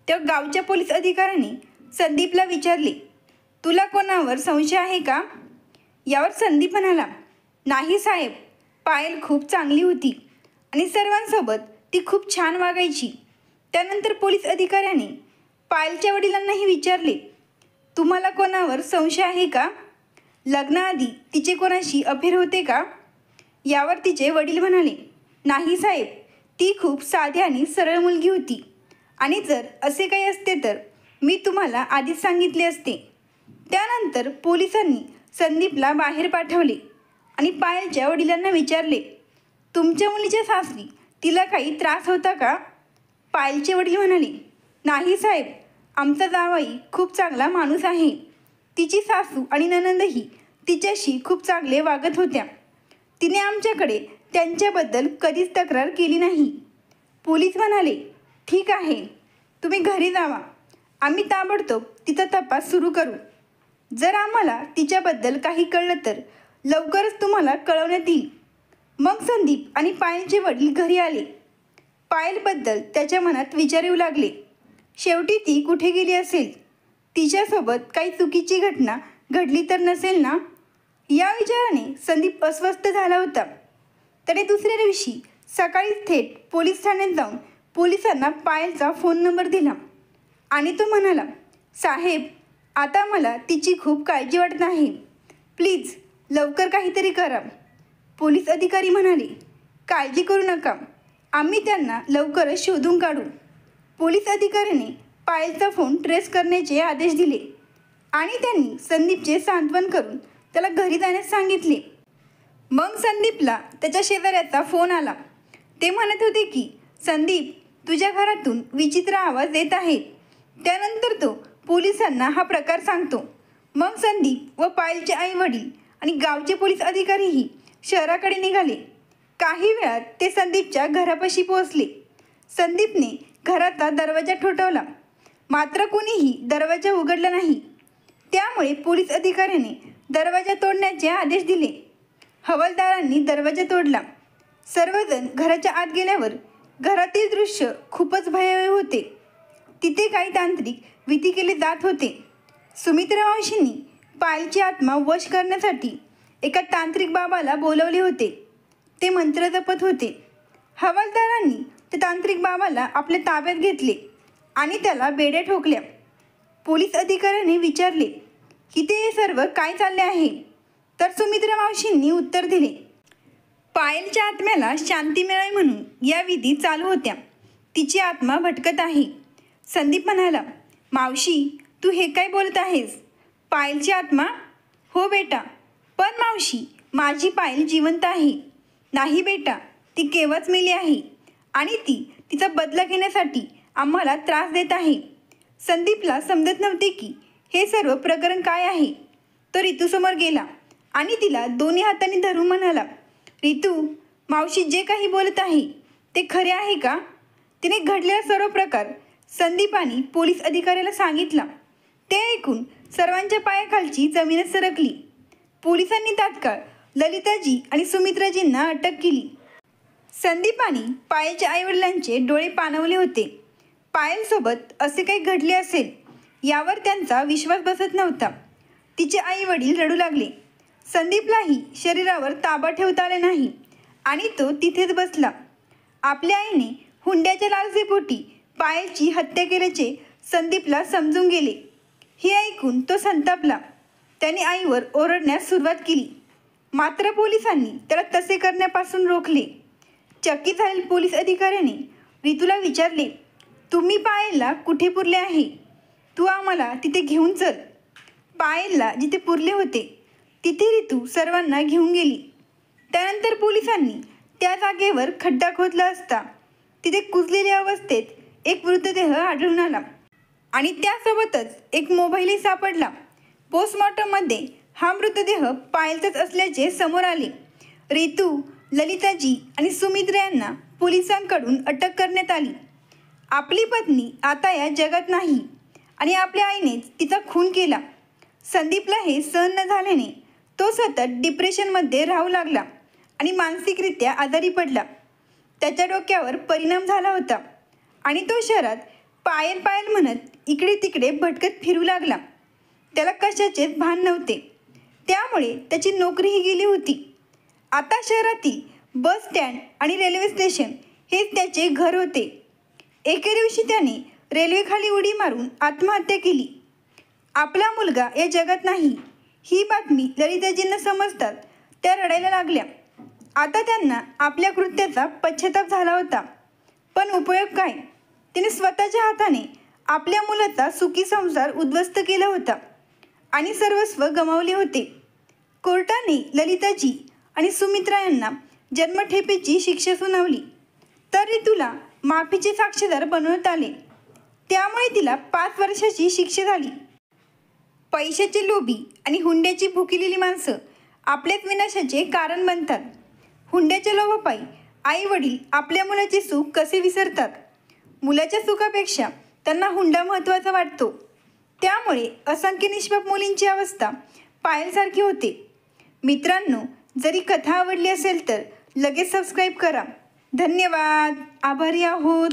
तेव्हा गावच्या पोलीस अधिकाऱ्याने संदीपला विचारले, तुला कोणावर संशय आहे का? यावर संदीप म्हणाला, नाही साहेब, पायल खूप चांगली होती आणि सर्वांसोबत ती खूप छान वागायची. त्यानंतर पोलीस अधिकाऱ्याने पायलच्या वडिलांनाही विचारले, तुम्हाला कोणावर संशय आहे का? लग्नाआधी तिचे कोणाशी अफेअर होते का? यावर तिचे वडील म्हणाले, नाही साहेब, ती खूप साधी आणि सरळ मुलगी होती आणि जर असे काही असते तर मी तुम्हाला आधीच सांगितले असते. त्यानंतर पोलिसांनी संदीपला बाहेर पाठवले आणि पायलच्या वडिलांना विचारले, तुमच्या मुलीच्या सासरी तिला काही त्रास होता का? पायलचे वडील म्हणाले, नाही साहेब, आमचा जावई खूप चांगला माणूस आहे. तिची सासू आणि नणंदही तिच्याशी खूप चांगले वागत होत्या. तिने आमच्याकडे त्यांच्याबद्दल कधीच तक्रार केली नाही. पोलीस म्हणाले, ठीक आहे, तुम्ही घरी जावा. आम्ही ताबडतोब तिचा तपास सुरू करू. जर आम्हाला तिच्याबद्दल काही कळलं तर लवकरच तुम्हाला कळवण्यात येईल. मग संदीप आणि पायलचे वडील घरी आले. पायलबद्दल त्याच्या मनात विचार येऊ लागले. शेवटी ती कुठे गेली असेल? तिच्यासोबत काही चुकीची घटना घडली तर नसेल ना? या विचाराने संदीप अस्वस्थ झाला होता. त्याने दुसऱ्या दिवशी सकाळी थेट पोलीस ठाण्यात जाऊन पोलिसांना पायलचा फोन नंबर दिला आणि तो म्हणाला, साहेब, आता मला तिची खूप काळजी वाटत आहे. प्लीज लवकर काहीतरी करा. पोलीस अधिकारी म्हणाले, काळजी करू नका, आम्ही त्यांना लवकरच शोधून काढू. पोलीस अधिकाऱ्याने पायलचा फोन ट्रेस करण्याचे आदेश दिले आणि त्यांनी संदीपचे सांत्वन करून त्याला घरी जाण्यास सांगितले. मग संदीपला त्याच्या शेजाऱ्याचा फोन आला. ते म्हणत होते की संदीप, तुझ्या घरातून विचित्र आवाज येत आहे. त्यानंतर तो पोलिसांना हा प्रकार सांगतो. मग संदीप व पायलचे आई वडील आणि गावचे पोलीस अधिकारीही शहराकडे निघाले. काही वेळात ते संदीपच्या घरापाशी पोहोचले. संदीपने घराचा दरवाजा ठोठावला, मात्र कोणीही दरवाजा उघडला नाही. त्यामुळे पोलीस अधिकाऱ्याने दरवाजा तोडण्याचे आदेश दिले. हवालदारांनी दरवाजा तोडला. सर्वजण घराच्या आत गेल्यावर घरातील दृश्य खूपच भयावह होते. तिथे काही तांत्रिक विधी केले जात होते. सुमित्रा मावशींनी पायलची आत्मा वश करण्यासाठी एका तांत्रिक बाबाला बोलवले होते. ते मंत्र जपत होते. हवालदारांनी त्या तांत्रिक बाबाला आपल्या ताब्यात घेतले आणि त्याला बेड्या ठोकल्या. पोलीस अधिकाऱ्याने विचारले की ते सर्व काय चालले आहे? तर सुमित्रा मावशींनी उत्तर दिले, पायलच्या आत्म्याला शांती मिळावी म्हणून या विधी चालू होत्या. तिची आत्मा भटकत आहे. संदीप म्हणाला, मावशी, तू हे काय बोलत आहेस? पायलची आत्मा? हो बेटा, पण मावशी, माझी पायल जिवंत आहे. नाही बेटा, ती केव्हाच मेली आहे आणि ती तिचा बदला घेण्यासाठी आम्हाला त्रास देत आहे. संदीपला समजत नव्हते की हे सर्व प्रकरण काय आहे? तो रितूसमोर गेला आणि तिला दोन्ही हातांनी धरून म्हणाला, रितू, मावशी जे काही बोलत आहे ते खरे आहे का? तिने घडलेला सर्व प्रकार संदीपाने पोलीस अधिकाऱ्याला सांगितला. ते ऐकून सर्वांच्या पायाखालची जमीनच सरकली. पोलिसांनी तात्काळ ललिताजी आणि सुमित्राजींना अटक केली. संदीपाने पायलच्या आईवडिलांचे डोळे पाणावले होते. पायलसोबत असे काही घडले असेल यावर त्यांचा विश्वास बसत नव्हता. तिचे आईवडील रडू लागले. संदीपलाही शरीरावर ताबा ठेवता आला नाही आणि तो तिथेच बसला. आपल्या आईने हुंड्याच्या लालसेपोटी पायलची हत्या केल्याचे संदीपला समजून गेले. हे ऐकून तो संतापला. त्याने आईवर ओरडण्यास सुरुवात केली. मात्र पोलिसांनी त्याला तसे करण्यापासून रोखले. चकित झालेल्या पोलीस अधिकाऱ्याने रितूला विचारले, तुम्ही पायलला कुठे पुरले आहे? तू आम्हाला तिथे घेऊन चल. पायलला जिथे पुरले होते तिथे रितू सर्वांना घेऊन गेली. त्यानंतर पोलिसांनी त्या जागेवर खड्डा खोदला असता तिथे कुजलेल्या अवस्थेत एक मृतदेह आढळून आला आणि त्यासोबतच एक मोबाईलही सापडला. पोस्टमॉर्टममध्ये हा मृतदेह पायलचाच असल्याचे समोर आले. रितू, ललिताजी आणि सुमित्रा यांना पोलिसांकडून अटक करण्यात आली. आपली पत्नी आता या जगात नाही आणि आपल्या आईनेच तिचा खून केला. संदीपला हे सहन न झाल्याने तो सतत डिप्रेशनमध्ये राहू लागला आणि मानसिकरित्या आजारी पडला. त्याच्या डोक्यावर परिणाम झाला होता आणि तो शहरात पायल पायल म्हणत इकडे तिकडे भटकत फिरू लागला. त्याला कशाचेच भान नव्हते. त्यामुळे त्याची नोकरीही गेली होती. आता शहरातील बस स्टँड आणि रेल्वे स्टेशन हेच त्याचे घर होते. एके दिवशी त्याने रेल्वेखाली उडी मारून आत्महत्या केली. आपला मुलगा या जगात नाही ही बातमी ललिताजींना समजतात त्या रडायला लागल्या. आता त्यांना आपल्या कृत्याचा पश्चाताप झाला होता. पण उपयोग काय? तिने स्वतःच्या हाताने आपल्या मुलाचा सुखी संसार उद्ध्वस्त केला होता आणि सर्वस्व गमावले होते. कोर्टाने ललिताजी आणि सुमित्रा यांना जन्मठेपेची शिक्षा सुनावली. तर रितूला माफीचे साक्षीदार बनवण्यात आले. त्यामुळे तिला 5 वर्षाची शिक्षा झाली. पैशाचे लोभी आणि हुंड्याची भुकेलेली माणसं आपल्याच विनाशाचे कारण बनतात. हुंड्याच्या लोभापायी आई वडील आपल्या मुलाचे सुख कसे विसरतात. मुलाच्या सुखापेक्षा त्यांना हुंडा महत्त्वाचा वाटतो. त्यामुळे असंख्य निष्पाप मुलींची अवस्था पायलसारखी होते. मित्रांनो, जरी कथा आवडली असेल तर लगेच सबस्क्राईब करा. धन्यवाद. आभारी आहोत.